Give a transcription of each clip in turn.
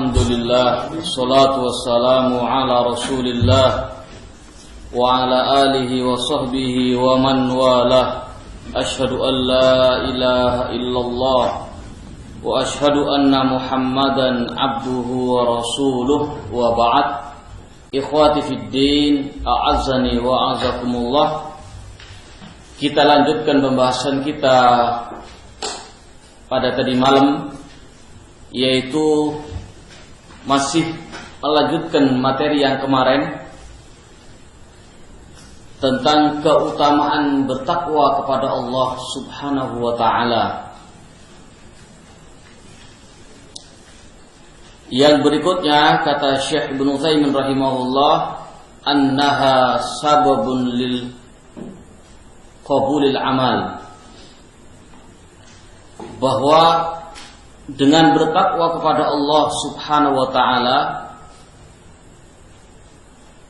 Alhamdulillah, wassalatu wassalamu ala rasulillah wa ala alihi wa sahbihi wa man walah. Ashhadu an la ilaha illallah wa ashhadu anna Muhammadan abduhu wa rasuluh, wa ba'd. Ikhwati fid din, a'azzani wa a'azzakumullah. Kita lanjutkan pembahasan kita pada tadi malam, yaitu masih melanjutkan materi yang kemarin tentang keutamaan bertakwa kepada Allah Subhanahu wa ta'ala. Yang berikutnya kata Syekh Ibnu Utsaimin rahimahullah, annaha sababun lil qabulil amal, bahwa dengan bertakwa kepada Allah Subhanahu wa ta'ala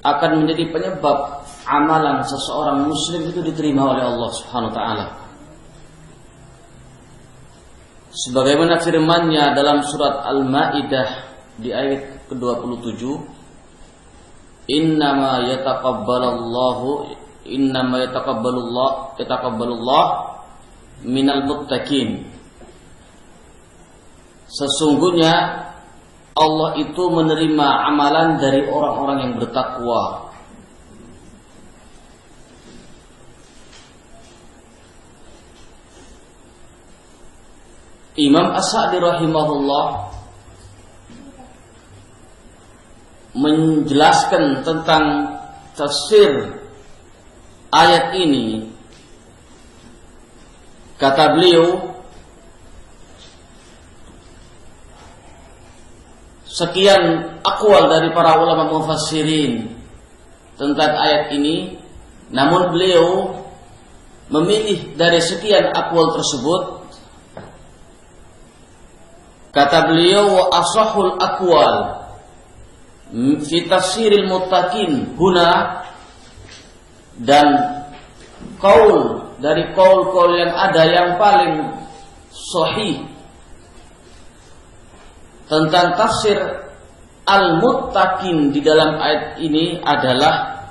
akan menjadi penyebab amalan seseorang muslim itu diterima oleh Allah Subhanahu wa ta'ala. Sebagaimana firman-Nya dalam surat Al-Maidah di ayat ke-27, innama yataqabbalullah minal muttaqin. Sesungguhnya Allah itu menerima amalan dari orang-orang yang bertakwa. Imam As-Sa'di rahimahullah menjelaskan tentang tafsir ayat ini. Kata beliau, sekian aqwal dari para ulama mufassirin tentang ayat ini, namun beliau memilih dari sekian aqwal tersebut, kata beliau, wa asahul aqwal fi tafsiril muttaqin huna, dan qaul dari qaul-qaul yang ada yang paling sahih tentang tafsir al-muttaqin di dalam ayat ini adalah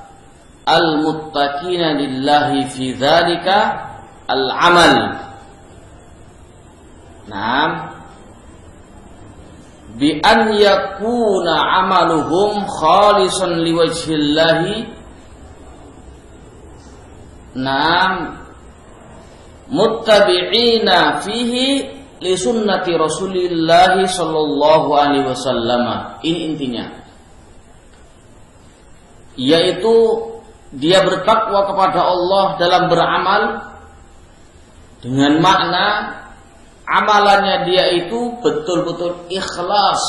al-muttaqina lillahi fi dzalika al-amal. Naam, bi an yakuna amaluhum khalisan liwajhillahi. Naam, muttabi'ina fihi li sunnati Rasulillah sallallahu alaihi wasallam. Ini intinya, yaitu dia bertakwa kepada Allah dalam beramal dengan makna amalannya dia itu betul-betul ikhlas,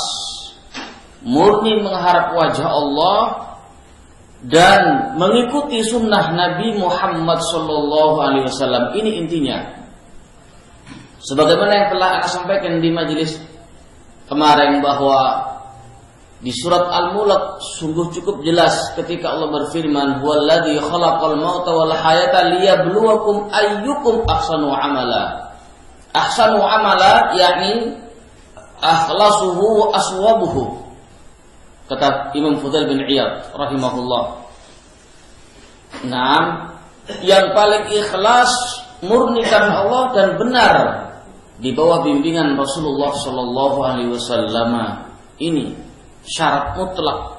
murni mengharap wajah Allah dan mengikuti sunnah Nabi Muhammad sallallahu alaihi wasallam. Ini intinya. Sebagaimana yang telah saya sampaikan di majelis kemarin, bahwa di surat Al-Mulk sungguh cukup jelas ketika Allah berfirman, huwallazi khalaqal mauta wal hayata liyabluwakum ayyukum ahsanu amala. Ahsanu amala yakni akhlasuhu wa aswabuhu, kata Imam Fudail bin Iyad rahimahullah. Nah, yang paling ikhlas, murni karena Allah dan benar di bawah bimbingan Rasulullah sallallahu alaihi wasallam. Ini syarat mutlak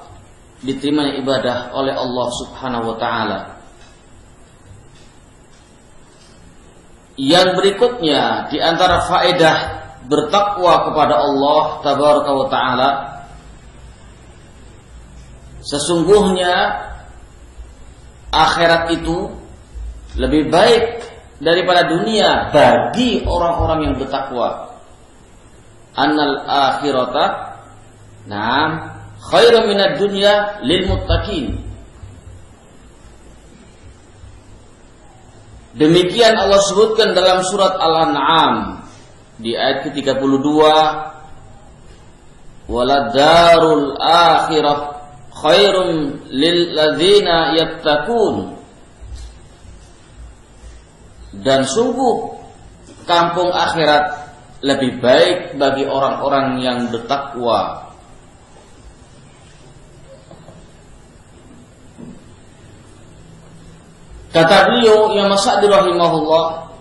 diterimanya ibadah oleh Allah Subhanahu wa taala. Yang berikutnya di antara faedah bertakwa kepada Allah tabaraka wa taala, sesungguhnya akhirat itu lebih baik daripada dunia bagi orang-orang yang bertakwa. Annal akhirata khairum minad dunya lil muttaqin. Demikian Allah sebutkan dalam surat Al-An'am di ayat ke-32, waladarul akhirah khairum lil ladzina yattaqun. Dan sungguh kampung akhirat lebih baik bagi orang-orang yang bertakwa. Kata beliau yang Sa'di rahimahullah,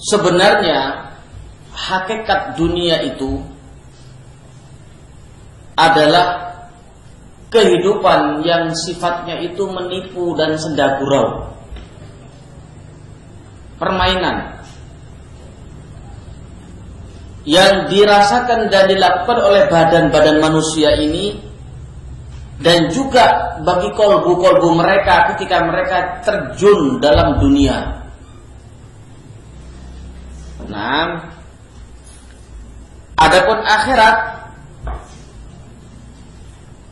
sebenarnya hakikat dunia itu adalah kehidupan yang sifatnya itu menipu dan senda gurau, permainan yang dirasakan dan dilakukan oleh badan-badan manusia ini, dan juga bagi kolbu-kolbu mereka ketika mereka terjun dalam dunia. Nah, adapun akhirat,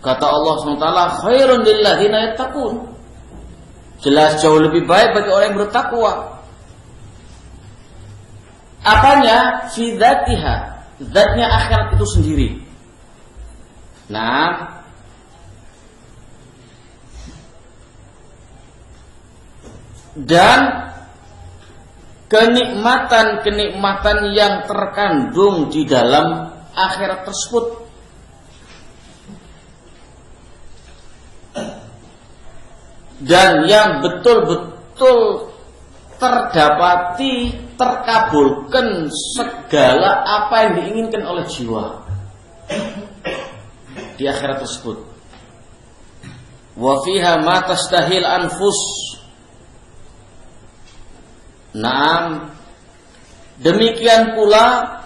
kata Allah SWT, khairun lilladzina yattaqun, jelas jauh lebih baik bagi orang yang bertakwa. Apanya? Fi dzatiha, zatnya akhirat itu sendiri. Nah, dan kenikmatan-kenikmatan yang terkandung di dalam akhirat tersebut. Dan yang betul-betul terdapati, terkabulkan segala apa yang diinginkan oleh jiwa di akhirat tersebut. Wa fiha ma tastahil anfus. Naam, demikian pula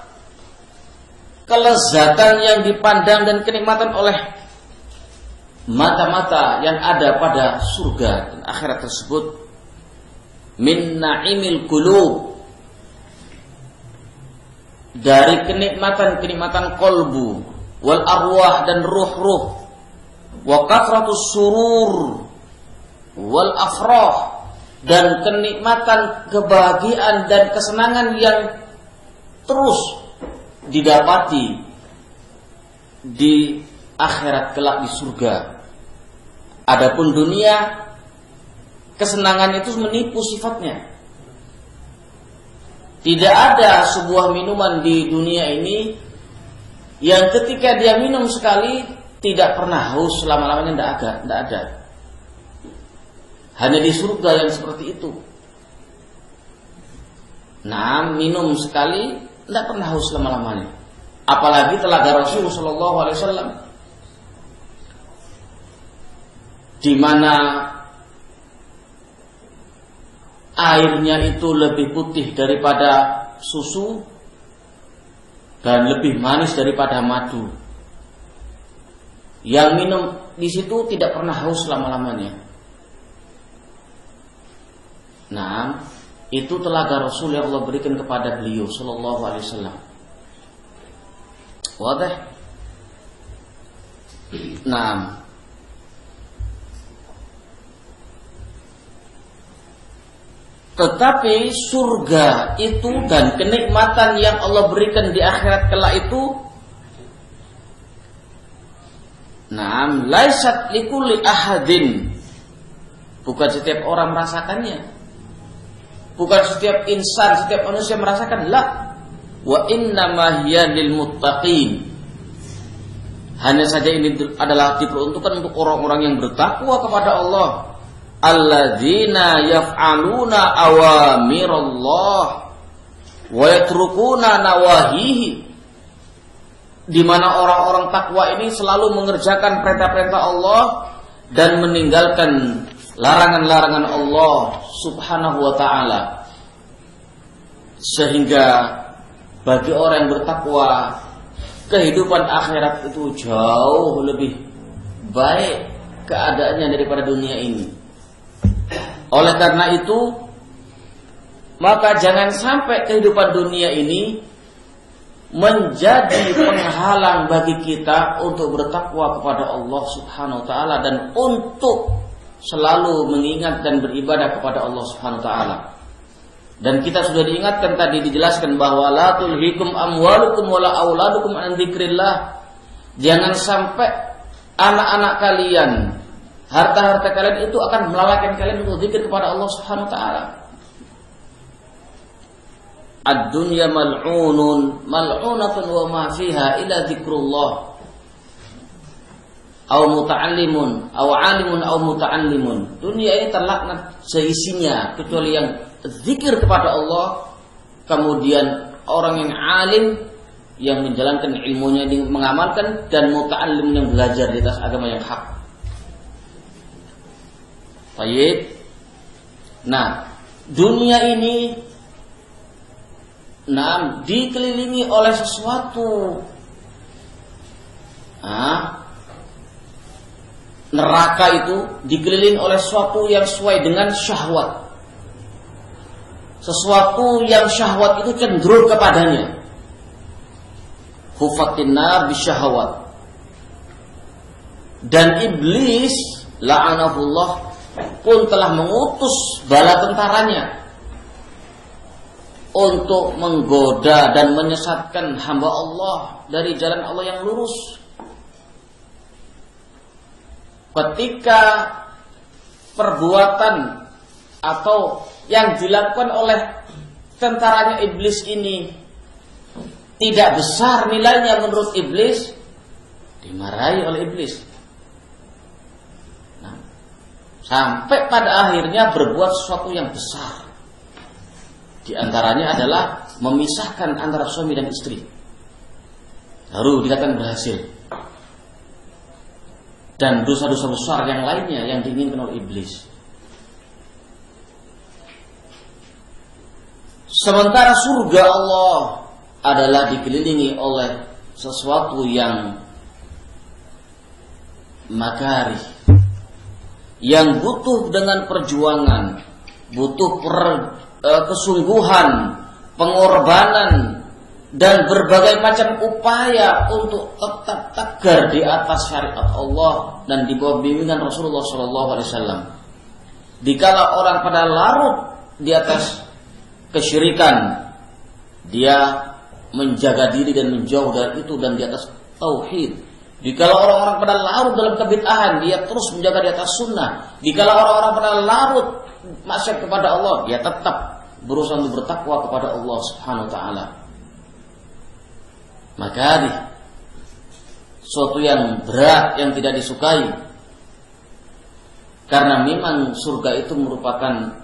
kelezatan yang dipandang dan kenikmatan oleh mata-mata yang ada pada surga dan akhirat tersebut, min na'imil qulub, dari kenikmatan-kenikmatan kolbu, wal arwah dan ruh-ruh, wa kathratus surur wal afrah, dan kenikmatan, kebahagiaan dan kesenangan yang terus didapati di akhirat kelak di surga. Adapun dunia, kesenangan itu menipu sifatnya. Tidak ada sebuah minuman di dunia ini yang ketika dia minum sekali tidak pernah haus selama-lamanya, tidak ada. Hanya di surga yang seperti itu. Nah, minum sekali tidak pernah haus selama-lamanya. Apalagi telaga Rasul sallallahu alaihi wasallam, di mana airnya itu lebih putih daripada susu dan lebih manis daripada madu. Yang minum di situ tidak pernah haus selama-lamanya. Nah, itu telaga Rasul yang Allah berikan kepada beliau sallallahu alaihi wasallam. Wadah. Nah, tetapi surga itu dan kenikmatan yang Allah berikan di akhirat kelak itu, naam, laisat likulli ahadin, bukan setiap orang merasakannya, bukan setiap insan, setiap manusia merasakan. La, wa innama hiya lil muttaqin, hanya saja ini adalah diperuntukkan untuk orang-orang yang bertakwa kepada Allah. Alladzina yaf'aluna awamirallah wa yatrukuna nawahihi, di mana orang-orang takwa ini selalu mengerjakan perintah-perintah Allah dan meninggalkan larangan-larangan Allah subhanahu wa ta'ala. Sehingga bagi orang yang bertakwa, kehidupan akhirat itu jauh lebih baik keadaannya daripada dunia ini. Oleh karena itu, maka jangan sampai kehidupan dunia ini menjadi penghalang bagi kita untuk bertakwa kepada Allah subhanahu wa ta'ala dan untuk selalu mengingat dan beribadah kepada Allah subhanahu wa ta'ala. Dan kita sudah diingatkan tadi, dijelaskan bahwa la tulhikum amwalukum wala auladukum an dzikrillah. Jangan sampai anak-anak kalian, harta-harta kalian itu akan melalaikan kalian untuk zikir kepada Allah subhanahu wa ta'ala. Ad-dunya mal'unun mal'unatun wa ma fiha illa dzikrullah. au muta'allimun, au alimun, au muta'allimun. Dunia ini terlaknat seisinya kecuali yang zikir kepada Allah, kemudian orang yang alim yang menjalankan ilmunya, yang mengamalkan, dan muta'allim yang belajar di atas agama yang hak. Baik. Nah, dunia ini dikelilingi oleh sesuatu. Neraka itu dikelilingi oleh sesuatu yang sesuai dengan syahwat. Sesuatu yang syahwat itu cenderung kepadanya. Hufatin nar bisyahwat. Dan iblis la'anahullah pun telah mengutus bala tentaranya untuk menggoda dan menyesatkan hamba Allah dari jalan Allah yang lurus. Ketika perbuatan atau yang dilakukan oleh tentaranya iblis ini tidak besar nilainya menurut iblis, dimarahi oleh iblis. Nah, sampai pada akhirnya berbuat sesuatu yang besar. Di antaranya adalah memisahkan antara suami dan istri. Baru dikatakan berhasil. Dan dosa-dosa besar yang lainnya yang diinginkan oleh iblis. Sementara surga Allah adalah dikelilingi oleh sesuatu yang makarih, yang butuh dengan perjuangan, butuh kesungguhan, pengorbanan, dan berbagai macam upaya untuk tetap tegar di atas syariat Allah dan di bawah bimbingan Rasulullah SAW. Dikala orang pada larut di atas kesyirikan, dia menjaga diri dan menjauh dari itu dan di atas tauhid. Dikala orang-orang pada larut dalam kebid'ahan, dia terus menjaga di atas sunnah. Dikala orang-orang pada larut maksiat kepada Allah, dia tetap berusaha untuk bertakwa kepada Allah Subhanahu wa taala. Maka suatu yang berat yang tidak disukai, karena memang surga itu merupakan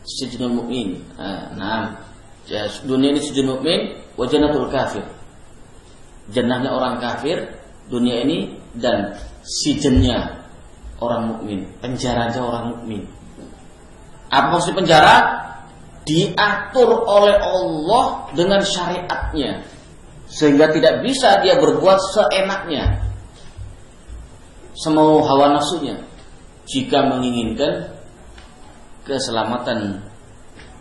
sijnul mukmin. Dunia ini sijnul mukmin wa jannatul kafir. Jannahnya orang kafir dunia ini, dan sijnnya orang mukmin, penjaranya orang mukmin. Apa maksud penjara? Diatur oleh Allah dengan syariatnya, sehingga tidak bisa dia berbuat seenaknya, semau hawa nafsunya, jika menginginkan keselamatan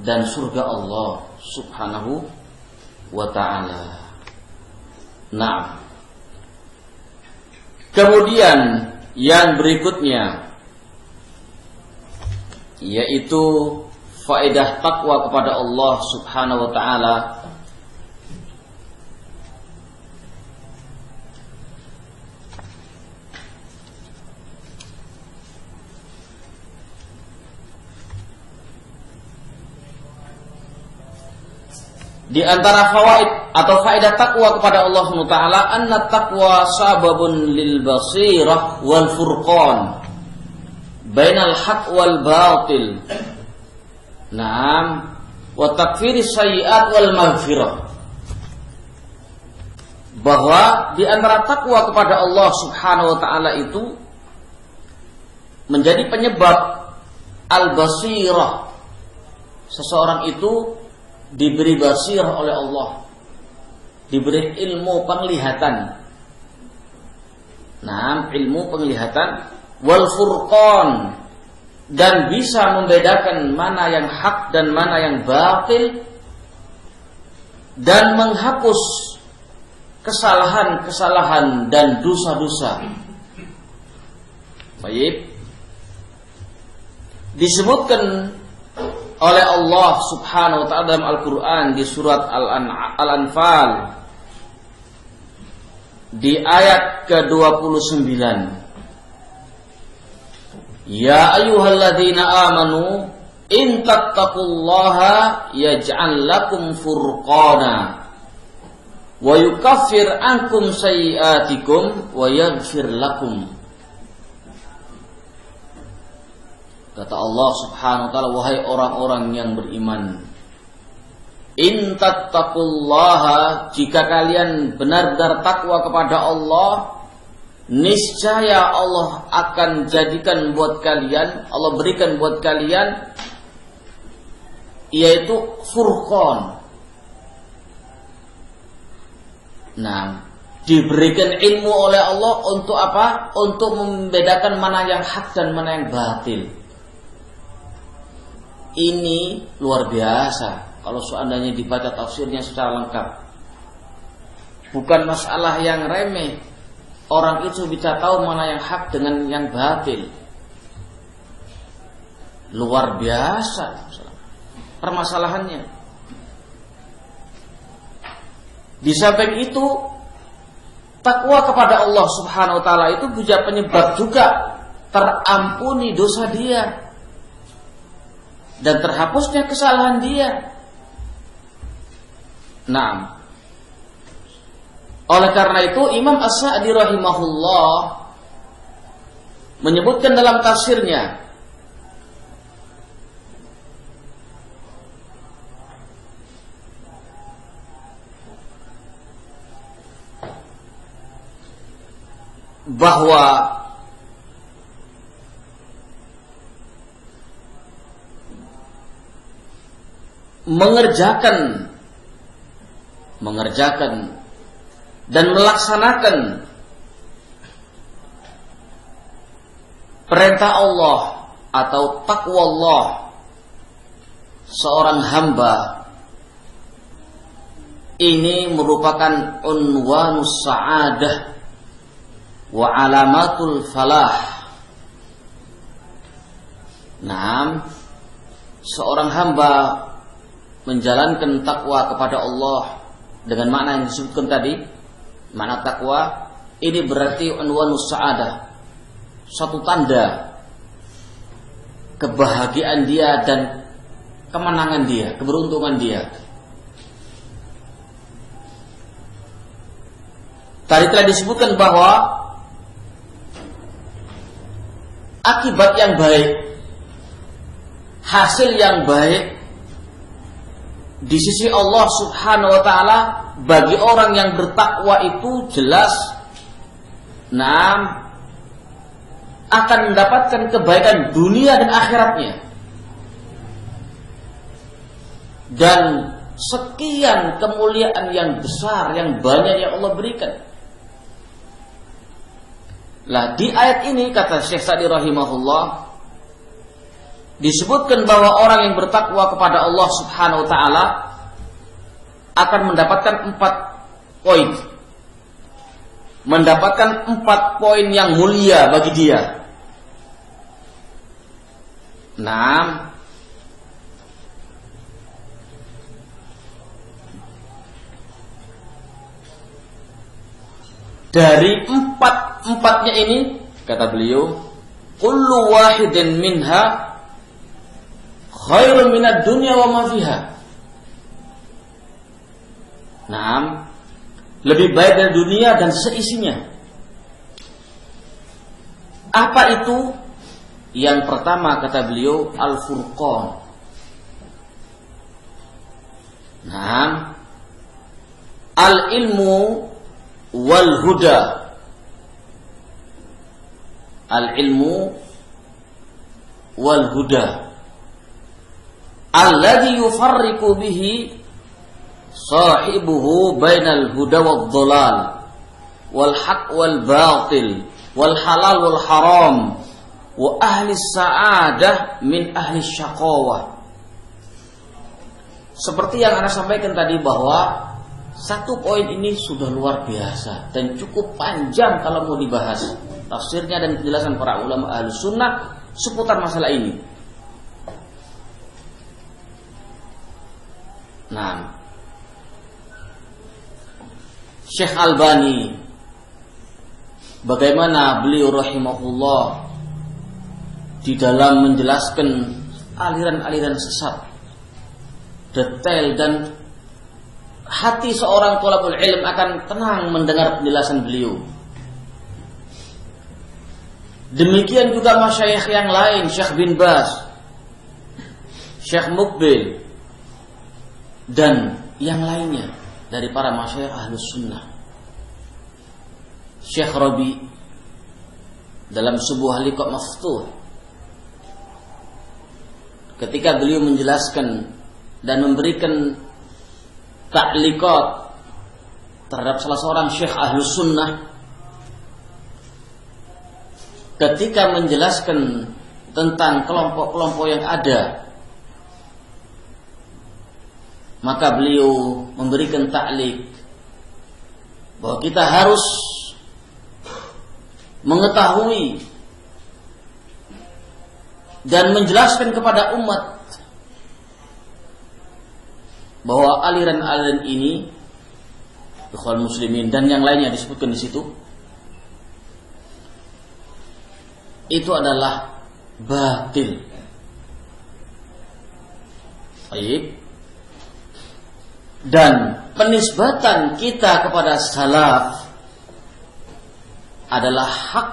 dan surga Allah Subhanahu wa ta'ala. Nah, kemudian yang berikutnya yaitu faedah takwa kepada Allah Subhanahu wa ta'ala. Di antara fawaid atau faedah takwa kepada Allah Subhanahu wa ta'ala, anna taqwa sababun lil basirah wal furqan bainal haq wal batil. Naam, wa takfiris sayyi'at wal maghfirah. Bahwa di antara takwa kepada Allah Subhanahu wa ta'ala itu menjadi penyebab al-basirah. Seseorang itu diberi basirah oleh Allah, diberi ilmu penglihatan. Nah, ilmu penglihatan, wal furqan, dan bisa membedakan mana yang hak dan mana yang batil, dan menghapus kesalahan-kesalahan dan dosa-dosa. Baik, disebutkan oleh Allah Subhanahu wa ta'ala dalam Al-Quran di surat Al-Anfal di ayat ke-29. Ya ayyuhalladzina amanu in tattaqullaha yaj'al lakum furqana wa yukaffir ankum sayyi'atikum wa yaghfir lakum. Kata Allah Subhanahu wa taala, wahai orang-orang yang beriman, in tattaqullaha, jika kalian benar-benar takwa kepada Allah, niscaya Allah akan jadikan buat kalian, Allah berikan buat kalian, yaitu furqan. Nah, diberikan ilmu oleh Allah untuk apa? Untuk membedakan mana yang hak dan mana yang batil. Ini luar biasa kalau seandainya dibaca tafsirnya secara lengkap. Bukan masalah yang remeh. Orang itu bisa tahu mana yang hak dengan yang batil. Luar biasa permasalahannya. Di samping itu, takwa kepada Allah Subhanahu wa taala itu bisa penyebab juga terampuni dosa dia dan terhapusnya kesalahan dia. Nah, oleh karena itu Imam As-Sa'di rahimahullah menyebutkan dalam tafsirnya, bahwa mengerjakan dan melaksanakan perintah Allah atau takwa Allah seorang hamba ini merupakan unwanus sa'adah wa alamatul falah. Nah, seorang hamba menjalankan takwa kepada Allah dengan makna yang disebutkan tadi, makna takwa ini berarti unwanus sa'adah, satu tanda kebahagiaan dia dan kemenangan dia, keberuntungan dia. Tadi telah disebutkan bahwa akibat yang baik, hasil yang baik di sisi Allah Subhanahu wa taala bagi orang yang bertakwa itu jelas akan mendapatkan kebaikan dunia dan akhiratnya. Dan sekian kemuliaan yang besar, yang banyak yang Allah berikan. Lah, di ayat ini kata Syekh Sa'di rahimahullah disebutkan bahwa orang yang bertakwa kepada Allah Subhanahu wa taala akan mendapatkan 4 poin. Mendapatkan 4 poin yang mulia bagi dia. Dari 4-4-nya ini kata beliau, kullu wahidin minha khairun minad dunya wa ma fiha. Lebih baik dari dunia dan seisinya. Apa itu? Yang pertama kata beliau, al-furqan. Al-ilmu wal huda. Al-ilmu wal huda alladhi yufarriqu bihi sahibuhu bainal huda wad dhalal wal haq wal batil wal halal wal haram wa ahli sa'adah min ahli syaqawah. Seperti yang Anda sampaikan tadi bahwa 1 poin ini sudah luar biasa dan cukup panjang kalau mau dibahas tafsirnya dan penjelasan para ulama Ahlus Sunnah seputar masalah ini. Syekh Albani, bagaimana beliau rahimahullah di dalam menjelaskan aliran-aliran sesat, detail dan hati seorang thalabul ilm akan tenang mendengar penjelasan beliau. Demikian juga masyayikh yang lain, Syekh bin Baz, Syekh Muqbil, dan yang lainnya dari para masyayikh Ahlus Sunnah. Syekh Rabi dalam sebuah liqa maftuh, ketika beliau menjelaskan dan memberikan ta'liqat terhadap salah seorang syekh Ahlus Sunnah, ketika menjelaskan tentang kelompok-kelompok yang ada, maka beliau memberikan ta'liq bahwa kita harus mengetahui dan menjelaskan kepada umat bahwa aliran-aliran ini, ikhwan muslimin dan yang lainnya disebutkan di situ, itu adalah batil. Baik. Dan penisbatan kita kepada salaf adalah hak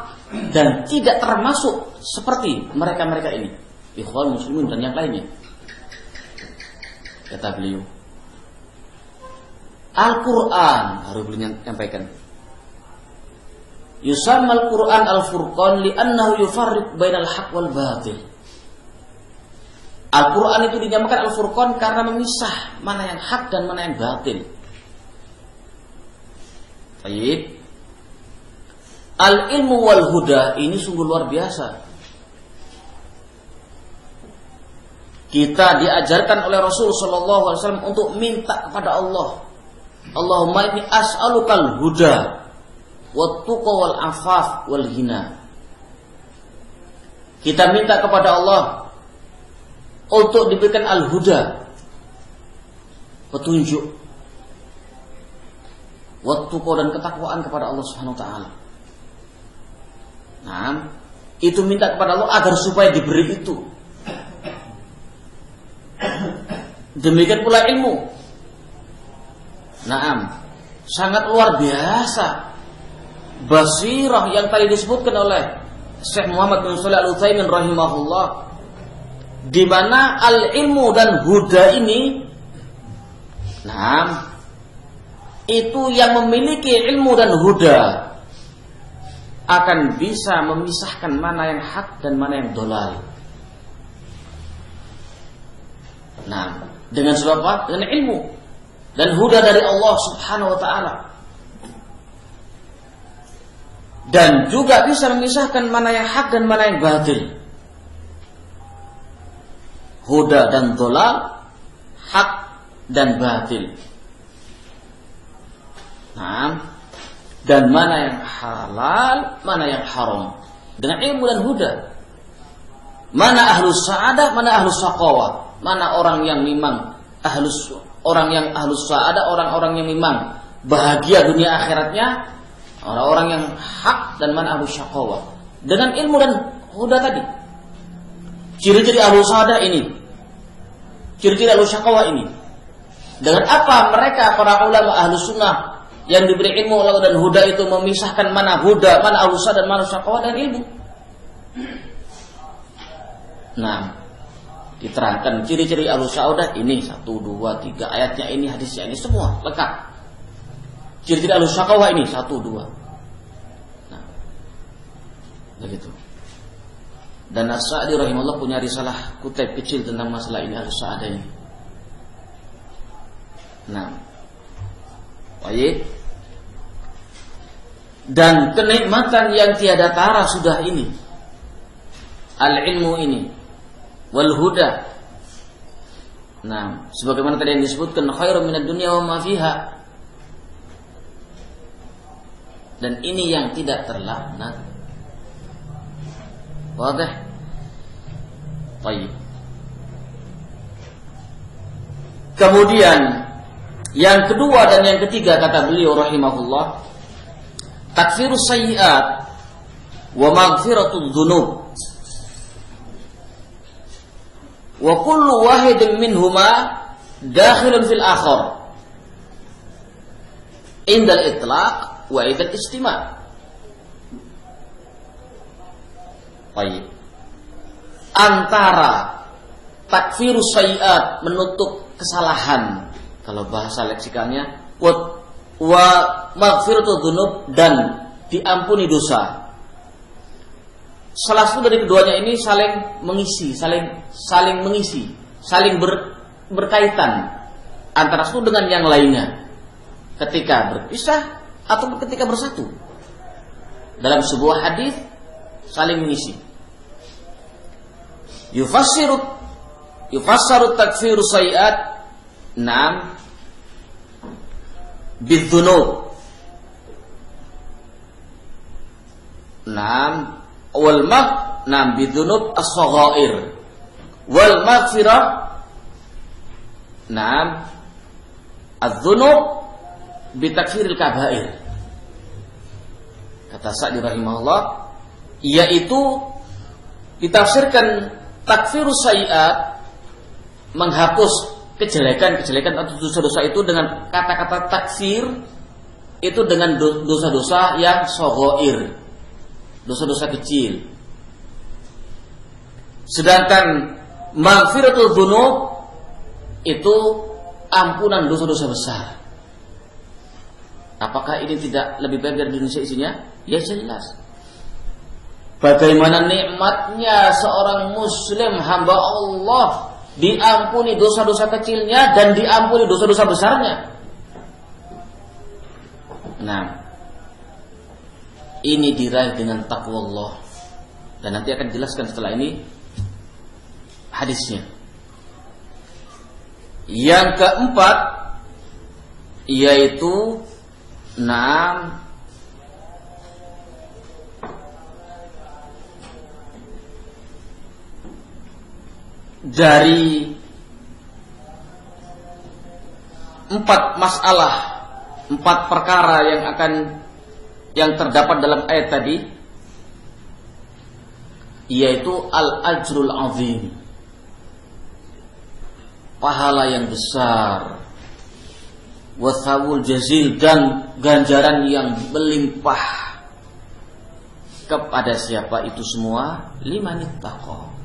dan tidak termasuk seperti mereka-mereka ini, ikhwan muslimin dan yang lainnya. Kata beliau, Al-Quran, harus beliau menyampaikan, yusammal Quran al-Furqan li'annahu yufarriq bainal haq wal batil. Al-Quran itu dinamakan Al-Furqan karena memisah mana yang hak dan mana yang batil. Baik. Al-ilmu wal huda ini sungguh luar biasa. Kita diajarkan oleh Rasul sallallahu alaihi wasallam untuk minta kepada Allah, Allahumma inni as'alukal huda wat tuqa wal afaf wal hina. Kita minta kepada Allah untuk diberikan al-huda, petunjuk, wat tuqa dan ketakwaan kepada Allah Subhanahu wa taala. Nah, itu minta kepada Allah agar supaya diberi itu. Demikian pula ilmu. Naam, sangat luar biasa basirah yang tadi disebutkan oleh Syekh Muhammad bin Shalih Al-Utsaimin rahimahullah, di mana al-ilmu dan huda ini, naam, itu yang memiliki ilmu dan huda akan bisa memisahkan mana yang hak dan mana yang dolal. Nah, dengan sebab apa? Dengan ilmu dan huda dari Allah Subhanahu wa taala. Dan juga bisa memisahkan mana yang hak dan mana yang batil. Huda dan dolal, hak dan batil. Nah, dan mana yang halal, mana yang haram, dengan ilmu dan huda. Mana ahlus sa'adah, mana ahlus saqawah, mana orang yang memang ahlus sa'adah, orang-orang yang memang bahagia dunia akhiratnya, orang-orang yang hak, dan mana ahlus saqawah. Dengan ilmu dan huda tadi. Ciri-ciri ahlus sa'adah ini, ciri-ciri ahlus saqawah ini. Dengan apa mereka para ulama ahlus sunnah yang diberi ilmu Allah dan huda itu memisahkan mana huda, mana alusa dan mana syaqawah dan ilmu. Nah, diterangkan ciri-ciri alusa ini 1, 2, 3 ayatnya ini, hadisnya ini semua lengkap. Ciri-ciri alusa syaqawah ini 1, 2. Nah, begitu. Dan As-Sa'di rahimahullah punya risalah kutip kecil tentang masalah ini, alusa ini. Nah, baik. Dan kenikmatan yang tiada tara sudah ini, al-ilmu ini, wal huda. Nah, sebagaimana tadi yang disebutkan, khairum minad dunya wa ma fiha. Dan ini yang tidak terlaknat. Wadah? Baik. Kemudian yang kedua dan yang ketiga kata beliau rahimahullah, takfirus sayyi'at wa maghfiratud dzunub. Wa kullu wahidin minhuma dakhilun fil akhar. indal itlaq wa indal istima'. Baik. Antara takfirus sayyi'at, menutup kesalahan, kalau bahasa leksikalnya, wa maghfiratud dzunub, dan diampuni dosa. Salah satu dari keduanya ini saling mengisi, saling berkaitan antara satu dengan yang lainnya, ketika berpisah atau ketika bersatu. Dalam sebuah hadis saling mengisi. Yufassaru takfiru sayyi'at na'am bidzunub. Na'am bidzunub as-saghair wal maghfirah na'am adz-dzunub bitakfiril kabair. Kata Sa'di rahimahullah, yaitu ditafsirkan takfirus sayyi'at, menghapus kejelekan-kejelekan atau dosa-dosa itu, dengan kata-kata takfir itu dengan dosa-dosa yang saghair, dosa-dosa kecil. Sedangkan maghfiratul dzunub itu ampunan dosa-dosa besar. Apakah ini tidak lebih baik dari Indonesia isinya? Ya jelas. Bagaimana nikmatnya seorang muslim hamba Allah, diampuni dosa-dosa kecilnya dan diampuni dosa-dosa besarnya. Nah, ini diraih dengan takwa Allah, dan nanti akan dijelaskan setelah ini hadisnya. Yang keempat yaitu dari 4 masalah, 4 perkara yang terdapat dalam ayat tadi, yaitu al-ajrul azim, pahala yang besar, wathawul jazil, dan ganjaran yang melimpah kepada siapa itu semua, limanittaqa,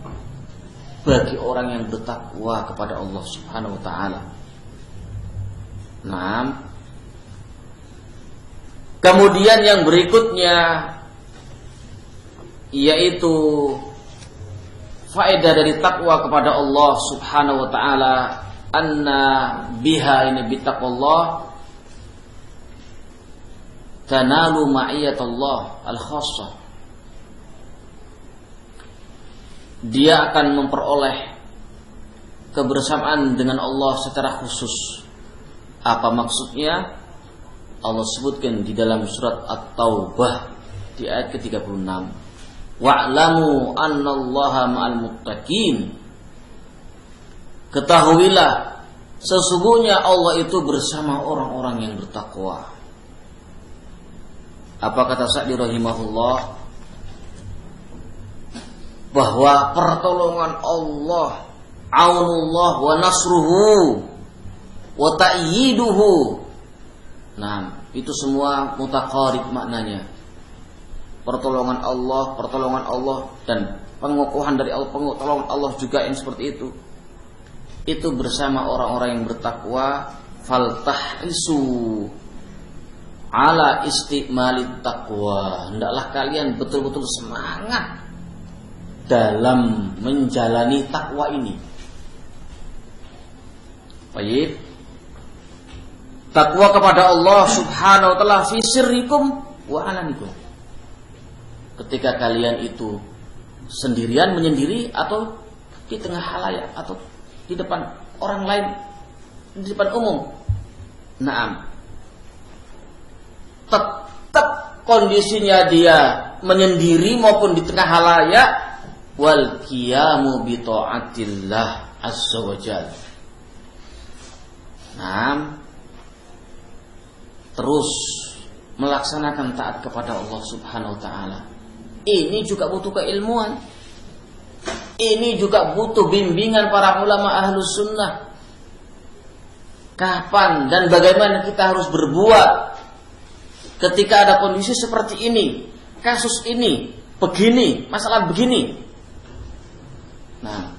bagi orang yang bertakwa kepada Allah Subhanahu wa taala. Nah, kemudian yang berikutnya yaitu faedah dari takwa kepada Allah Subhanahu wa taala, anna biha, ini bitaqwallah, tanalu ma'iyatullah al-khassah. Dia akan memperoleh kebersamaan dengan Allah secara khusus. Apa maksudnya? Allah sebutkan di dalam surat At-Taubah di ayat ke-36, wa'lamu annallaha ma'al muttaqin. Ketahuilah sesungguhnya Allah itu bersama orang-orang yang bertakwa. Apa kata Sa'di rahimahullah? Bahwa pertolongan Allah, aunullah wa nasruhu wa ta'yiduhu, nah itu semua mutaqarib maknanya. Pertolongan Allah dan pengukuhan dari Allah, pertolongan Allah juga yang seperti itu bersama orang-orang yang bertakwa. Faltahrisu ala istiqmalit taqwa, hendaklah kalian betul-betul semangat dalam menjalani takwa ini. Baik, takwa kepada Allah Subhanahu wa taala fi sirrikum wa alanikum, ketika kalian itu sendirian menyendiri atau di tengah halayak atau di depan orang lain, di depan umum. Naam, tetap kondisinya dia menyendiri maupun di tengah halayak, wal qiyamu bi taatillah azza wajalla. Naam, terus melaksanakan taat kepada Allah Subhanahu wa taala. Ini juga butuh keilmuan. Ini juga butuh bimbingan para ulama ahlus sunnah. Kapan dan bagaimana kita harus berbuat ketika ada kondisi seperti ini, kasus ini, begini, masalah begini. Nah,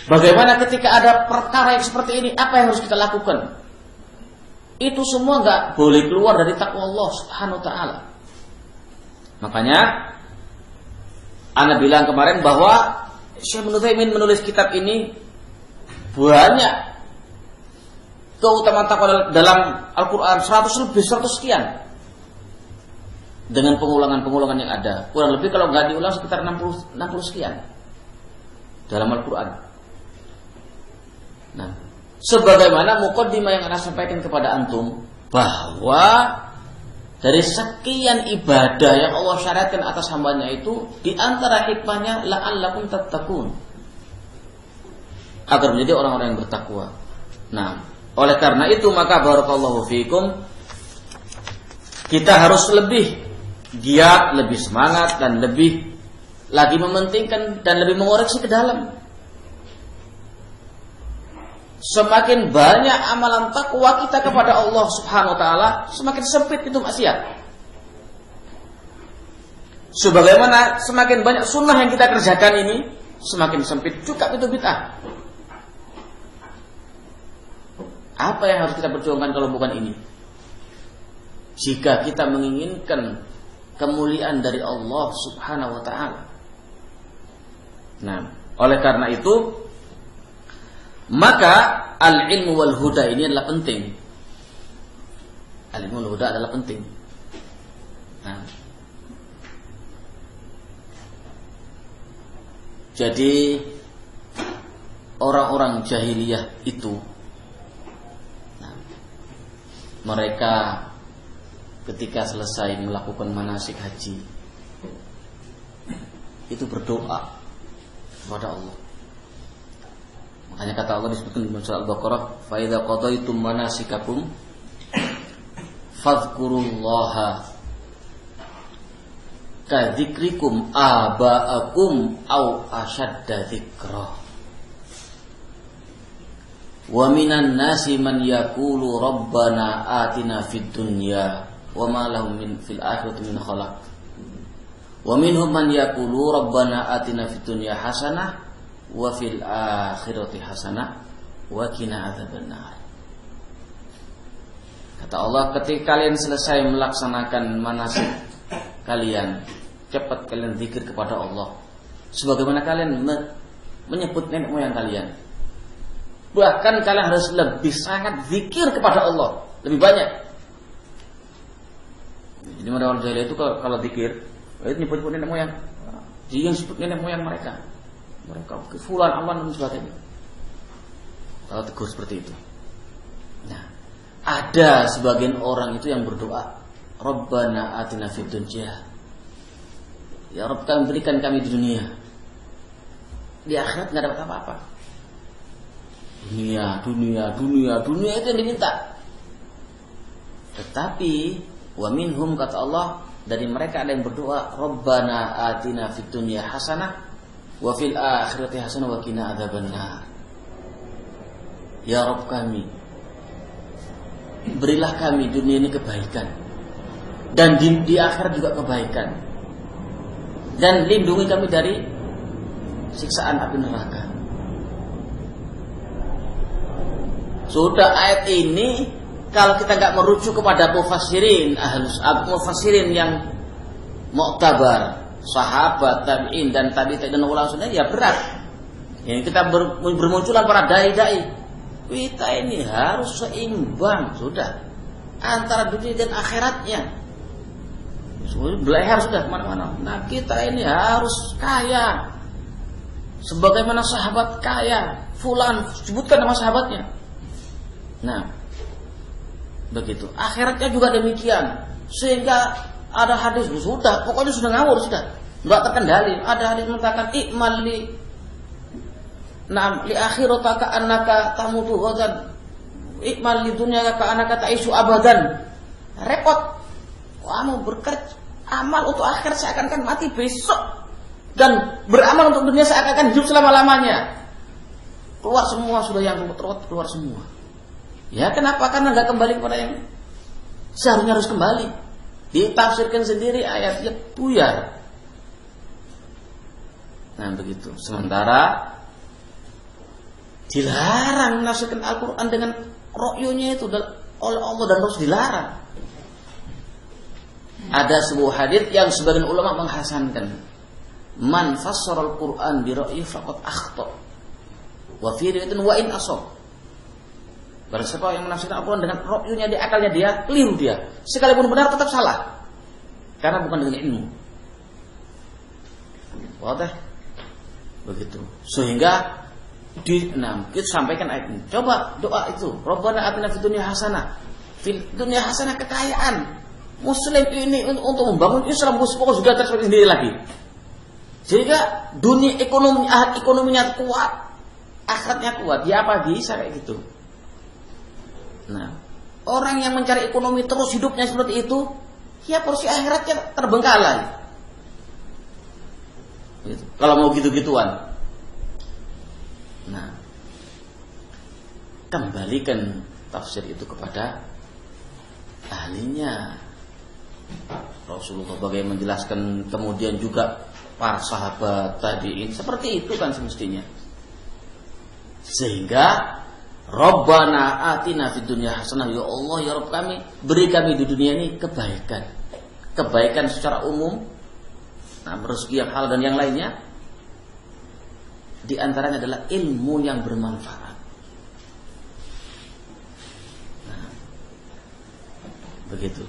bagaimana ketika ada perkara yang seperti ini, apa yang harus kita lakukan? Itu semua nggak boleh keluar dari takwa Allah Subhanahu wa taala. Makanya Ana bilang kemarin bahwa Syekh Ibnu Utsaimin menulis kitab ini banyak keutamaan takwa dalam Al-Qur'an 100 sekian. Dengan pengulangan-pengulangan yang ada. Kurang lebih kalau nggak diulang sekitar 60 sekian dalam Al-Qur'an. Nah, sebagaimana muqaddimah yang Ana sampaikan kepada antum bahwa dari sekian ibadah yang Allah syariatkan atas hambanya itu, di antara hikmahnya la'allakum tattaqun, agar menjadi orang-orang yang bertakwa. Nah, oleh karena itu maka barakallahu fiikum, kita harus lebih giat, lebih semangat, dan lebih lagi mementingkan dan lebih mengoreksi ke dalam. Semakin banyak amalan takwa kita kepada Allah Subhanahu wa taala, semakin sempit itu maksiat. Sebagaimana semakin banyak sunnah yang kita kerjakan ini, semakin sempit juga itu bid'ah. Apa yang harus kita perjuangkan kalau bukan ini? Jika kita menginginkan kemuliaan dari Allah Subhanahu wa taala. Nah, oleh karena itu maka al-ilmu wal huda ini adalah penting. Al-ilmu wal huda adalah penting. Nah, jadi orang-orang jahiliyah itu, nah, mereka ketika selesai melakukan manasik haji itu berdoa kepada Allah. Makanya kata Allah disebutkan dalam surah Al-Baqarah, fa idza qadaitum manasikakum fadhkurullaha ka dzikrikum aba'akum au ashadda dzikra. Wa minan nasi man yaqulu rabbana atina fid dunya wa ma lahum min fil akhirati min khalaq. Wa minhum man yaqulu rabbana atina fid dunya hasanah wa fil akhirati hasanah wa qina adzabannar. Kata Allah, ketika kalian selesai melaksanakan manasik kalian, cepat kalian zikir kepada Allah sebagaimana kalian menyebut nenek moyang kalian. Bahkan kalian harus lebih sangat zikir kepada Allah, lebih banyak. Jadi orang jahiliyah itu kalau zikir, itu nyebut nenek moyang. Dia yang sebut nenek moyang mereka. Mereka fulan aman dan sebagainya. Kalau tegur seperti itu. Nah, ada sebagian orang itu yang berdoa, Rabbana atina fid dunya. Ya Rabb, kami berikan kami di dunia. Di akhirat enggak dapat apa-apa. Dunia itu yang diminta. Tetapi wa minhum, kata Allah, dari mereka ada yang berdoa, Rabbana atina fid dunya hasanah wa fil akhirati hasanah wa qina adzabannar. Ya Rabb kami, berilah kami dunia ini kebaikan dan di akhirat juga kebaikan, dan lindungi kami dari siksaan api neraka. Sudah ayat ini kalau kita nggak merujuk kepada mufassirin mufassirin yang mu'tabar, sahabat, tabi'in dan tabi'in dan ulama sunnah, ya berat. Ini kita bermunculan para dai-dai. Kita ini harus seimbang sudah antara dunia dan akhiratnya. Beleher sudah kemana-mana. Nah, kita ini harus kaya sebagaimana sahabat kaya. Fulan, sebutkan nama sahabatnya. Nah, begitu. Akhiratnya juga demikian. Sehingga ada hadis, sudah, pokoknya sudah ngawur, sudah enggak terkendali. Ada hadis mengatakan ikmal li akhirataka annaka tamutu ghadan, ikmal li dunyaka annaka ta'isu abadan. Repot. Kamu bekerja amal untuk akhirat seakan-akan mati besok, dan beramal untuk dunia seakan-akan hidup selama-lamanya. Keluar semua sudah, yang keluar semua. Ya kenapa? Karena enggak kembali kepada yang seharusnya harus kembali. Ditafsirkan sendiri ayatnya buyar. Nah begitu. Sementara dilarang menafsirkan Al-Quran dengan ro'yunya itu oleh Allah dan Rasul, dilarang. Ada sebuah hadits yang sebagian ulama menghasankan, man fassara al-Quran bi ra'yi faqad akhta wa fi riwayatin wa in asab. Barang siapa yang menafsirkan Al-Quran dengan ro'yunya, di akalnya dia, keliru dia, sekalipun benar tetap salah, karena bukan dengan ilmu. Wadah begitu. Sehingga kita sampaikan ayat ini. Coba doa itu, Rabbana atina fid dunya hasanah. Fil dunya hasanah, kekayaan. Muslim ini untuk membangun Islam pokoknya juga tersedia sendiri lagi. Sehingga dunia ekonominya kuat, akhiratnya kuat. Ya apa bisa kayak gitu. Nah, orang yang mencari ekonomi terus hidupnya seperti itu, ya porsi akhiratnya terbengkalai. Gitu. Kalau mau gitu-gituan. Nah, kembalikan tafsir itu kepada ahlinya. Rasulullah bagaimana menjelaskan, kemudian juga para sahabat tabi'in, seperti itu kan semestinya. Sehingga Rabbana atina fid dunya hasanah, ya Allah ya Rabb kami, beri kami di dunia ini kebaikan. Kebaikan secara umum, nah rezeki yang halal dan yang lainnya. Di antaranya adalah ilmu yang bermanfaat. Nah, begitu.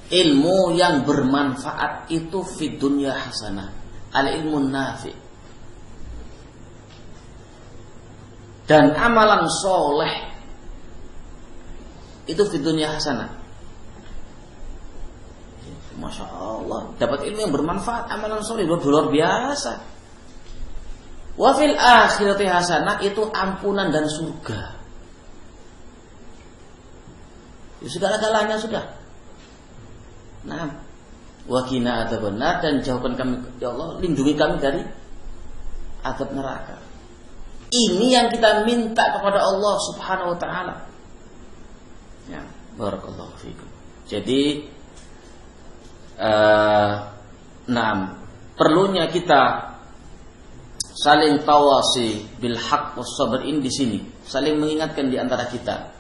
Ilmu yang bermanfaat itu fid dunya hasanah, al-ilmu nafi. Dan amalan soleh itu fid dunya hasanah. Masya Allah, dapat ilmu yang bermanfaat, amalan soleh luar biasa. Wa fil akhirati hasanah, itu ampunan dan surga. Ya, segala-galanya sudah. Nah, wa qina adzabannar, dan jauhkan kami ya Allah, lindungi kami dari azab neraka. Ini yang kita minta kepada Allah Subhanahu wa taala. Ya, barakallahu fikum. Jadi perlunya kita saling tawasi bil haq was sabr di sini, saling mengingatkan di antara kita.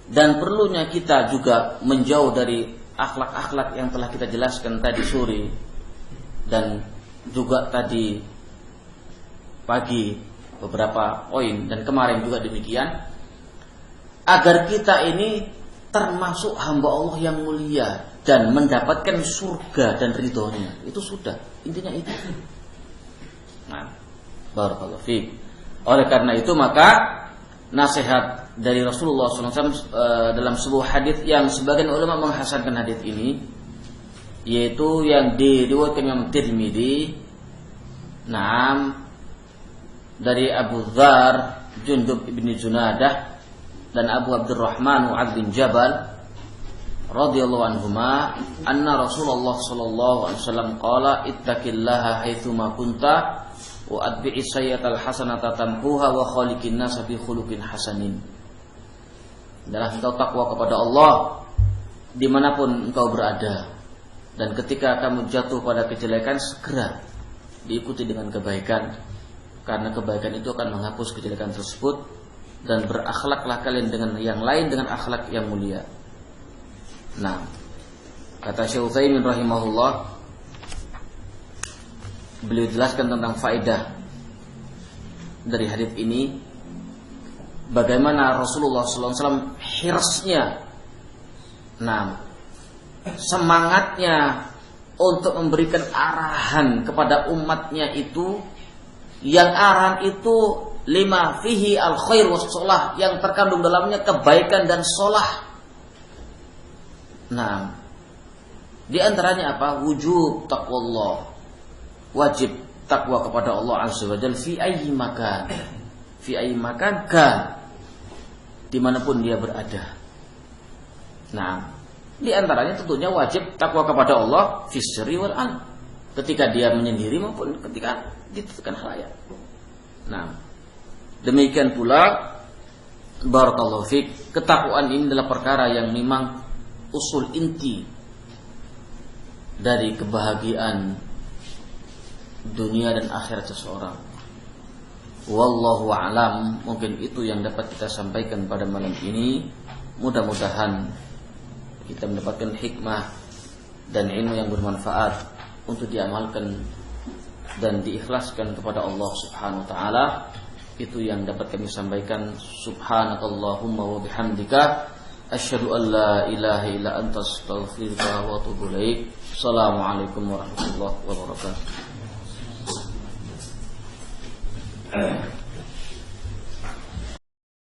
Dan perlunya kita juga menjauh dari akhlak-akhlak yang telah kita jelaskan tadi sore dan juga tadi pagi beberapa poin, dan kemarin juga demikian, agar kita ini termasuk hamba Allah yang mulia dan mendapatkan surga dan ridhonya. Itu sudah, intinya itu. Nah, barakallahu fiik. Oleh karena itu maka nasihat dari Rasulullah SAW dalam sebuah hadis yang sebagian ulama menghasankan hadis ini, yaitu yang diriwayatkan Imam Tirmidzi, dari Abu Dzar Jundub ibn Junadah dan Abu Abdurrahman Mu'adz bin Jabal radhiyallahu anhuma, anna Rasulullah sallallahu alaihi wasallam qala ittaqillaha haitsu ma kunta wa atbi'is sayyi'atal hasanata tamhuha wa khaliqin nasa bi khuluqin hasanin. Adalah engkau takwa kepada Allah dimanapun engkau berada, dan ketika kamu jatuh pada kejelekan segera diikuti dengan kebaikan, karena kebaikan itu akan menghapus kejelekan tersebut, dan berakhlaklah kalian dengan yang lain dengan akhlak yang mulia. Nah, kata Syekh Utsaimin rahimahullah, beliau jelaskan tentang faedah dari hadis ini, bagaimana Rasulullah SAW hirasnya, semangatnya untuk memberikan arahan kepada umatnya itu, yang arahan itu lima fihi al khair was sholah, yang terkandung dalamnya kebaikan dan sholah. Di antaranya apa? Wujub taqwallah, wajib takwa kepada Allah Azza wa Jalla fi ayyi makan dimanapun dia berada. Di antaranya tentunya wajib takwa kepada Allah fi sirri wal an, ketika dia menyendiri maupun ketika di depan khalayak. Demikian pula barakallahu fik, ketakwaan ini adalah perkara yang memang usul inti dari kebahagiaan dunia dan akhirat seseorang. Wallahu a'lam. Mungkin itu yang dapat kita sampaikan pada malam ini. Mudah-mudahan kita mendapatkan hikmah dan ilmu yang bermanfaat untuk diamalkan dan diikhlaskan kepada Allah Subhanahu wa taala. Itu yang dapat kami sampaikan. Subhanakallahumma wa bihamdika asyhadu an la ilaha illa anta astaghfiruka wa atubu ilaik. Assalamualaikum warahmatullahi wabarakatuh.